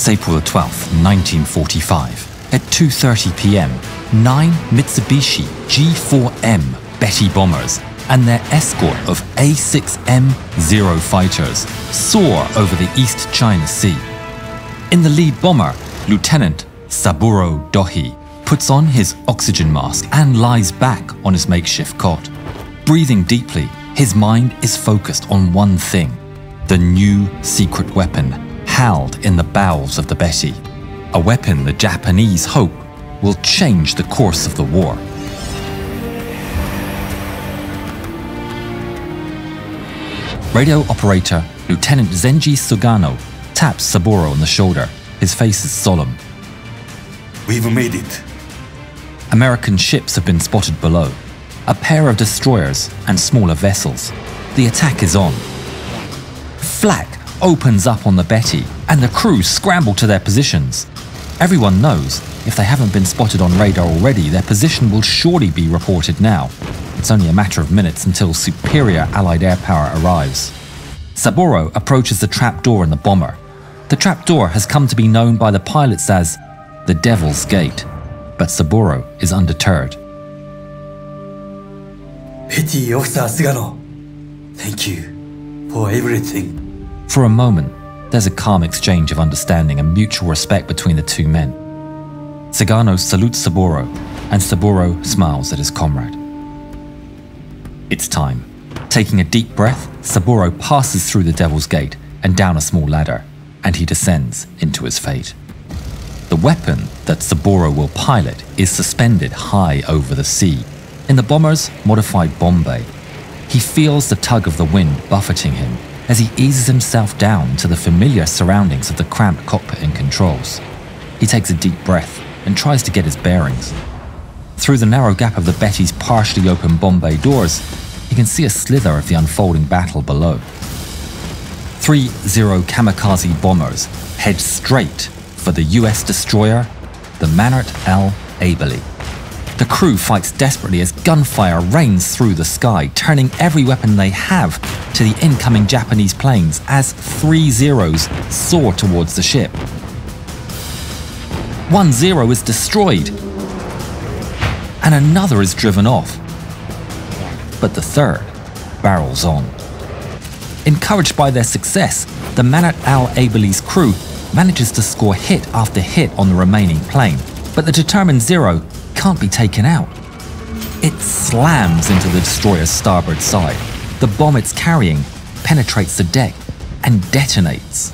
It's April the 12th, 1945. At 2:30 p.m., 9 Mitsubishi G4M Betty bombers and their escort of A6M Zero fighters soar over the East China Sea. In the lead bomber, Lieutenant Saburo Dohi puts on his oxygen mask and lies back on his makeshift cot. Breathing deeply, his mind is focused on one thing: the new secret weapon held in the bowels of the Betty. A weapon the Japanese hope will change the course of the war. Radio operator Lieutenant Zenji Sugano taps Saburo on the shoulder. His face is solemn. We've made it. American ships have been spotted below. A pair of destroyers and smaller vessels. The attack is on. Flak opens up on the Betty and the crew scramble to their positions. Everyone knows if they haven't been spotted on radar already, their position will surely be reported now. It's only a matter of minutes until superior Allied air power arrives. Saburo approaches the trapdoor in the bomber. The trapdoor has come to be known by the pilots as the Devil's Gate, but Saburo is undeterred. Petty Officer Sugano, thank you for everything. For a moment, there's a calm exchange of understanding and mutual respect between the two men. Sugano salutes Saburo, and Saburo smiles at his comrade. It's time. Taking a deep breath, Saburo passes through the Devil's Gate and down a small ladder, and he descends into his fate. The weapon that Saburo will pilot is suspended high over the sea, in the bomber's modified bomb bay. He feels the tug of the wind buffeting him as he eases himself down to the familiar surroundings of the cramped cockpit and controls. He takes a deep breath and tries to get his bearings. Through the narrow gap of the Betty's partially open bomb bay doors, he can see a slither of the unfolding battle below. 3-0 Kamikaze bombers head straight for the US destroyer, the Mannert L. Abele. The crew fights desperately as gunfire rains through the sky, turning every weapon they have to the incoming Japanese planes as 3 Zeros soar towards the ship. 1 Zero is destroyed, and another is driven off. But the third barrels on. Encouraged by their success, the Mannert L. Abele's crew manages to score hit after hit on the remaining plane, but the determined Zero can't be taken out. It slams into the destroyer's starboard side. The bomb it's carrying penetrates the deck and detonates.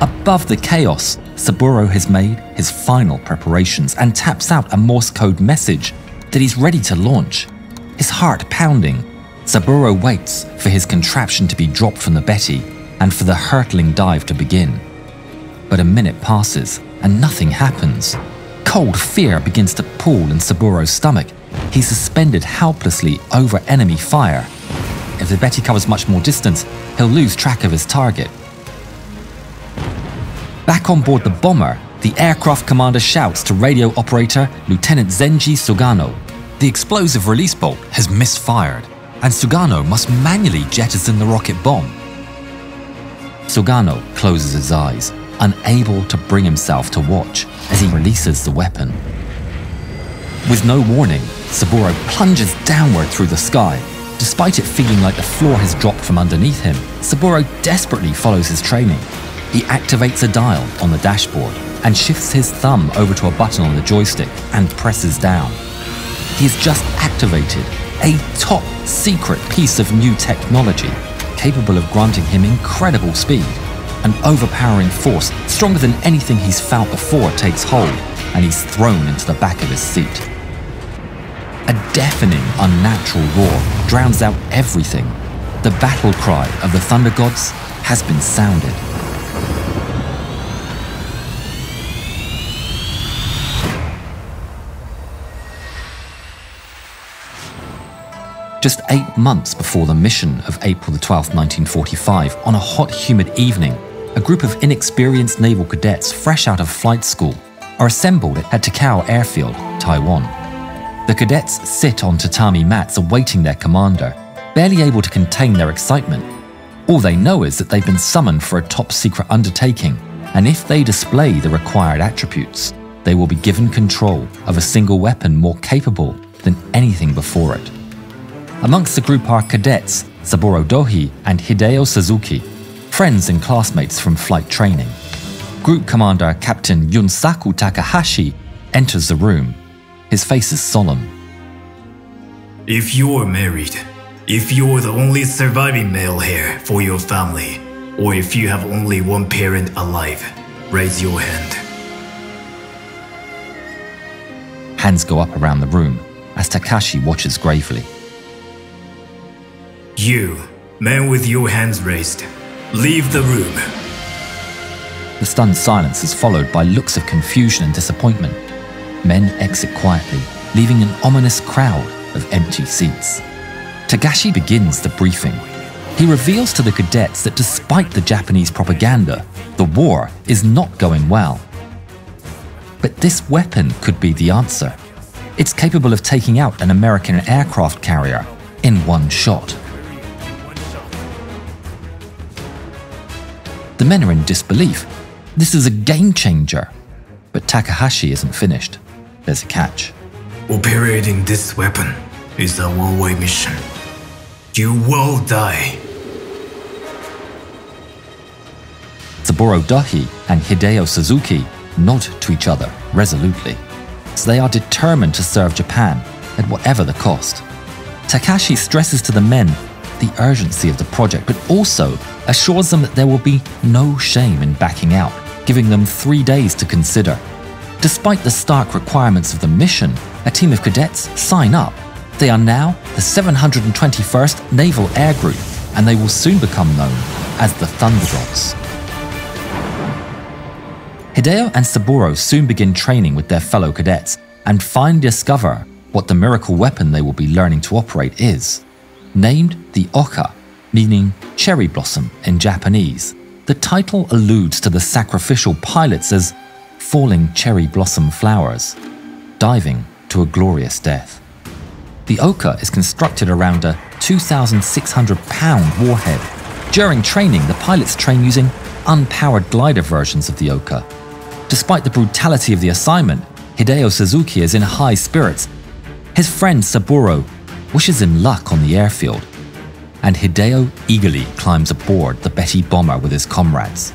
Above the chaos, Saburo has made his final preparations and taps out a Morse code message that he's ready to launch. His heart pounding, Saburo waits for his contraption to be dropped from the Betty and for the hurtling dive to begin. But a minute passes and nothing happens. Cold fear begins to pool in Saburo's stomach. He's suspended helplessly over enemy fire. If the Betty covers much more distance, he'll lose track of his target. Back on board the bomber, the aircraft commander shouts to radio operator Lieutenant Zenji Sugano. The explosive release bolt has misfired, and Sugano must manually jettison the rocket bomb. Sugano closes his eyes, unable to bring himself to watch as he releases the weapon. With no warning, Saburo plunges downward through the sky. Despite it feeling like the floor has dropped from underneath him, Saburo desperately follows his training. He activates a dial on the dashboard and shifts his thumb over to a button on the joystick and presses down. He has just activated a top secret piece of new technology capable of granting him incredible speed. An overpowering force stronger than anything he's felt before takes hold, and he's thrown into the back of his seat. A deafening, unnatural roar drowns out everything. The battle cry of the Thunder Gods has been sounded. Just 8 months before the mission of April 12, 1945, on a hot, humid evening, a group of inexperienced naval cadets fresh out of flight school are assembled at Takao Airfield, Taiwan. The cadets sit on tatami mats awaiting their commander, barely able to contain their excitement. All they know is that they've been summoned for a top-secret undertaking, and if they display the required attributes, they will be given control of a single weapon more capable than anything before it. Amongst the group are cadets Saburo Dohi and Hideo Suzuki, friends and classmates from flight training. Group Commander Captain Yunsaku Takahashi enters the room. His face is solemn. If you're married, if you're the only surviving male here for your family, or if you have only one parent alive, raise your hand. Hands go up around the room as Takashi watches gravely. You, man with your hands raised, leave the room. The stunned silence is followed by looks of confusion and disappointment. Men exit quietly, leaving an ominous crowd of empty seats. Takashi begins the briefing. He reveals to the cadets that despite the Japanese propaganda, the war is not going well. But this weapon could be the answer. It's capable of taking out an American aircraft carrier in one shot. The men are in disbelief. This is a game changer. But Takahashi isn't finished. There's a catch. Operating this weapon is a one-way mission. You will die. Saburo Dohi and Hideo Suzuki nod to each other resolutely, so they are determined to serve Japan at whatever the cost. Takashi stresses to the men the urgency of the project, but also assures them that there will be no shame in backing out, giving them 3 days to consider. Despite the stark requirements of the mission, a team of cadets sign up. They are now the 721st Naval Air Group, and they will soon become known as the Thunderdogs. Hideo and Saburo soon begin training with their fellow cadets and finally discover what the miracle weapon they will be learning to operate is. Named the Ohka, meaning cherry blossom in Japanese, the title alludes to the sacrificial pilots as falling cherry blossom flowers, diving to a glorious death. The Ohka is constructed around a 2,600-pound warhead. During training, the pilots train using unpowered glider versions of the Ohka. Despite the brutality of the assignment, Hideo Suzuki is in high spirits. His friend Saburo wishes him luck on the airfield, and Hideo eagerly climbs aboard the Betty bomber with his comrades.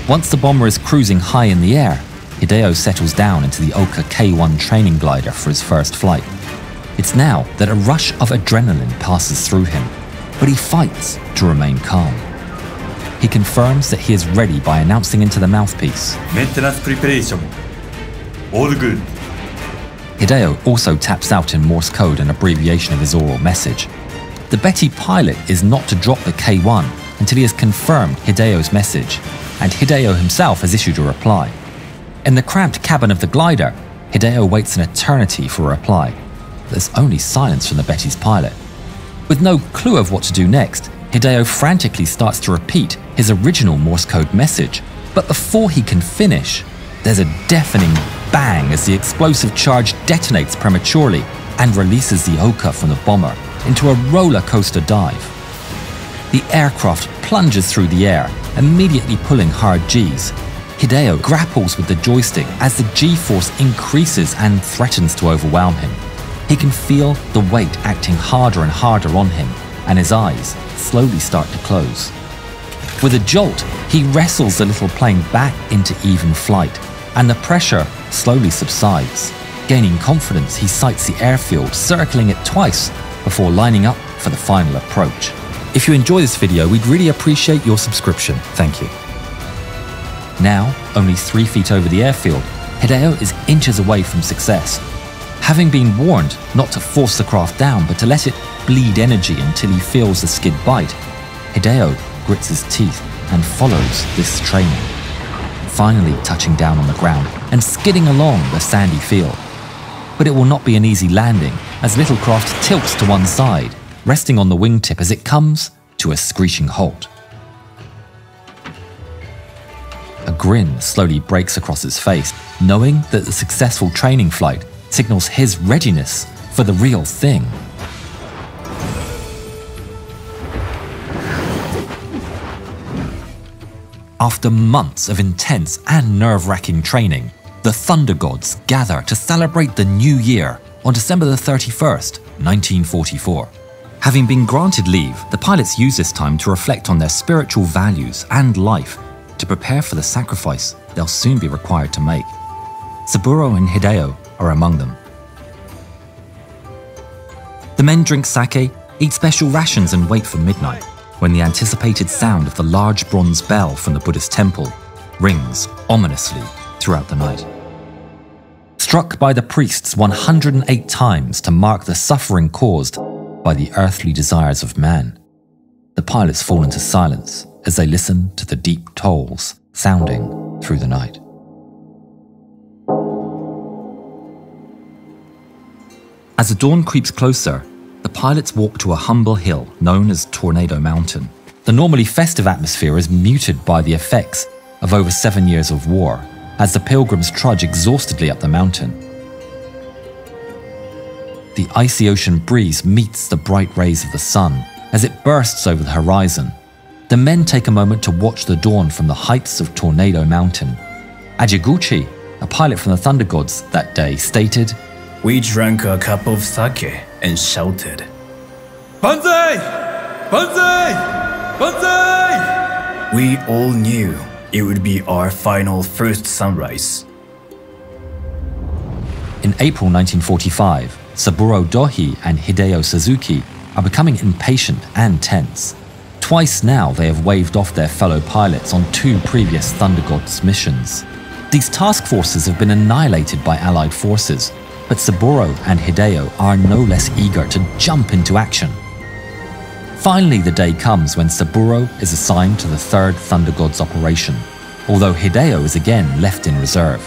Once the bomber is cruising high in the air, Hideo settles down into the Ohka K1 training glider for his first flight. It's now that a rush of adrenaline passes through him, but he fights to remain calm. He confirms that he is ready by announcing into the mouthpiece, Maintenance preparation. All good. Hideo also taps out in Morse code an abbreviation of his oral message. The Betty pilot is not to drop the K1 until he has confirmed Hideo's message, and Hideo himself has issued a reply. In the cramped cabin of the glider, Hideo waits an eternity for a reply. There's only silence from the Betty's pilot. With no clue of what to do next, Hideo frantically starts to repeat his original Morse code message, but before he can finish, there's a deafening bang as the explosive charge detonates prematurely and releases the Ohka from the bomber into a roller coaster dive. The aircraft plunges through the air, immediately pulling hard Gs. Hideo grapples with the joystick as the G-force increases and threatens to overwhelm him. He can feel the weight acting harder and harder on him, and his eyes slowly start to close. With a jolt, he wrestles the little plane back into even flight, and the pressure slowly subsides. Gaining confidence, he sights the airfield, circling it twice before lining up for the final approach. If you enjoy this video, we'd really appreciate your subscription. Thank you. Now, only 3 feet over the airfield, Hideo is inches away from success. Having been warned not to force the craft down, but to let it bleed energy until he feels the skid bite, Hideo grits his teeth and follows this training, finally touching down on the ground and skidding along the sandy field. But it will not be an easy landing, as little craft tilts to one side, resting on the wingtip as it comes to a screeching halt. A grin slowly breaks across his face, knowing that the successful training flight signals his readiness for the real thing. After months of intense and nerve-wracking training, the Thunder Gods gather to celebrate the new year on December the 31st, 1944. Having been granted leave, the pilots use this time to reflect on their spiritual values and life to prepare for the sacrifice they'll soon be required to make. Saburo and Hideo are among them. The men drink sake, eat special rations and wait for midnight, when the anticipated sound of the large bronze bell from the Buddhist temple rings ominously throughout the night. Struck by the priests 108 times to mark the suffering caused by the earthly desires of man, the pilots fall into silence as they listen to the deep tolls sounding through the night. As the dawn creeps closer, the pilots walk to a humble hill known as Tornado Mountain. The normally festive atmosphere is muted by the effects of over 7 years of war, as the pilgrims trudge exhaustedly up the mountain. The icy ocean breeze meets the bright rays of the sun as it bursts over the horizon. The men take a moment to watch the dawn from the heights of Tornado Mountain. Ajiguchi, a pilot from the Thunder Gods that day, stated, "We drank a cup of sake and shouted, 万歳! 万歳! 万歳! We all knew it would be our final first sunrise." In April 1945, Saburo Dohi and Hideo Suzuki are becoming impatient and tense. Twice now they have waved off their fellow pilots on 2 previous Thunder Gods missions. These task forces have been annihilated by Allied forces, but Saburo and Hideo are no less eager to jump into action. Finally, the day comes when Saburo is assigned to the 3rd Thunder Gods operation, although Hideo is again left in reserve.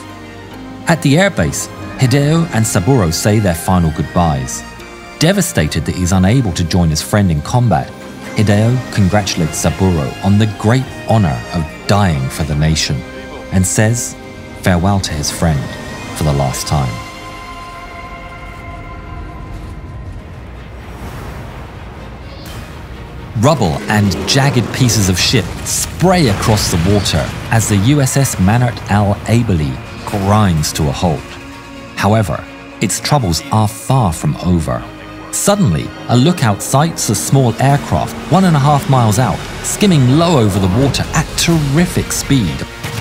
At the airbase, Hideo and Saburo say their final goodbyes. Devastated that he's unable to join his friend in combat, Hideo congratulates Saburo on the great honor of dying for the nation and says farewell to his friend for the last time. Rubble and jagged pieces of ship spray across the water as the USS Mannert L Abele grinds to a halt. However, its troubles are far from over. Suddenly, a lookout sights a small aircraft 1.5 miles out, skimming low over the water at terrific speed.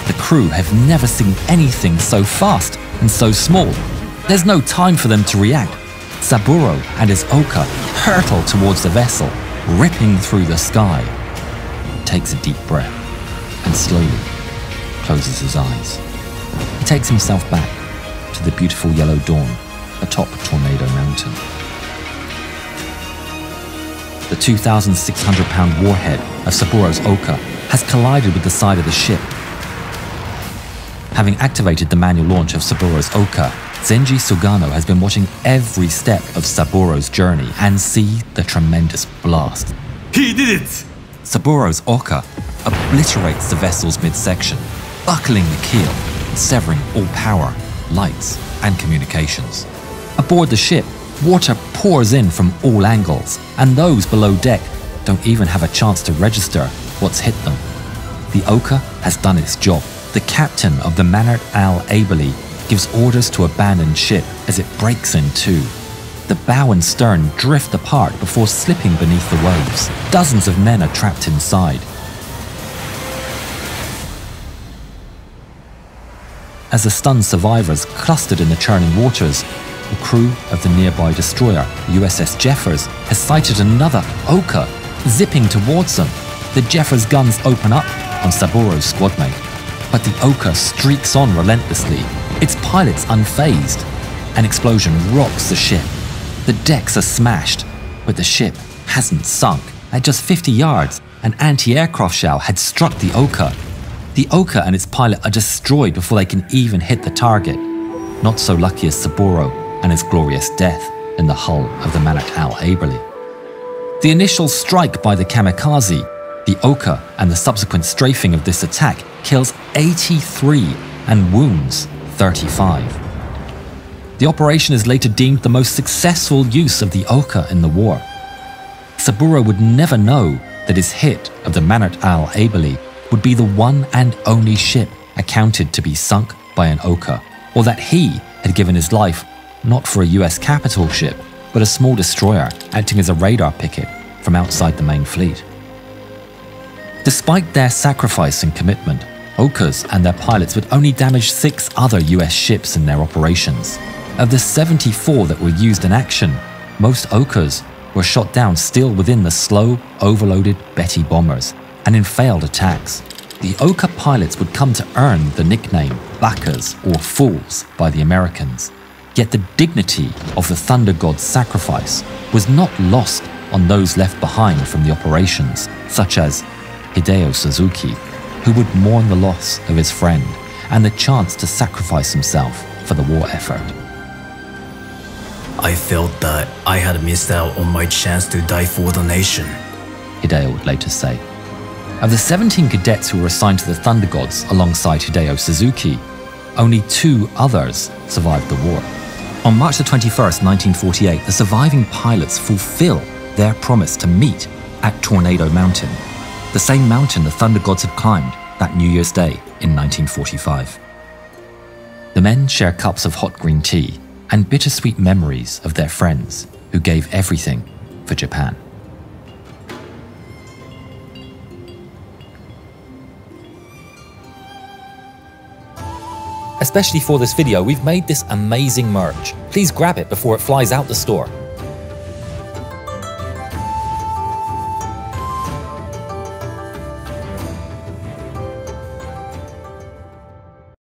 The crew have never seen anything so fast and so small. There's no time for them to react. Saburo and his Ohka hurtle towards the vessel, ripping through the sky. He takes a deep breath and slowly closes his eyes. He takes himself back to the beautiful yellow dawn atop Tornado Mountain. The 2,600-pound warhead of Saburo's Ohka has collided with the side of the ship. Having activated the manual launch of Saburo's Ohka, Zenji Sugano has been watching every step of Saburo's journey and see the tremendous blast. He did it! Saburo's Ohka obliterates the vessel's midsection, buckling the keel, severing all power, lights, and communications. Aboard the ship, water pours in from all angles, and those below deck don't even have a chance to register what's hit them. The Ohka has done its job. The captain of the Mannert L Abele gives orders to abandon ship as it breaks in two. The bow and stern drift apart before slipping beneath the waves. Dozens of men are trapped inside. As the stunned survivors clustered in the churning waters, the crew of the nearby destroyer, USS Jeffers, has sighted another Ohka zipping towards them. The Jeffers guns open up on Saburo's squadmate, but the Ohka streaks on relentlessly, its pilots unfazed. An explosion rocks the ship. The decks are smashed, but the ship hasn't sunk. At just 50 yards, an anti-aircraft shell had struck the Ohka. The Ohka and its pilot are destroyed before they can even hit the target. Not so lucky as Saburo and his glorious death in the hull of the Mannert L Abele. The initial strike by the Kamikaze, the Ohka, and the subsequent strafing of this attack kills 83 and wounds 35. The operation is later deemed the most successful use of the Ohka in the war. Saburo would never know that his hit of the Mannert L Abele would be the one and only ship accounted to be sunk by an Ohka, or that he had given his life not for a US capital ship, but a small destroyer acting as a radar picket from outside the main fleet. Despite their sacrifice and commitment, Ohkas and their pilots would only damage 6 other US ships in their operations. Of the 74 that were used in action, most Ohkas were shot down still within the slow, overloaded Betty bombers, and in failed attacks. The Ohka pilots would come to earn the nickname Bakas or Fools by the Americans. Yet the dignity of the Thunder God's sacrifice was not lost on those left behind from the operations, such as Hideo Suzuki, who would mourn the loss of his friend and the chance to sacrifice himself for the war effort. I felt that I had missed out on my chance to die for the nation, Hideo would later say. Of the 17 cadets who were assigned to the Thunder Gods alongside Hideo Suzuki, only 2 others survived the war. On March 21st, 1948, the surviving pilots fulfill their promise to meet at Tornado Mountain, the same mountain the Thunder Gods had climbed that New Year's Day in 1945. The men share cups of hot green tea and bittersweet memories of their friends who gave everything for Japan. Especially for this video, we've made this amazing merch. Please grab it before it flies out the store.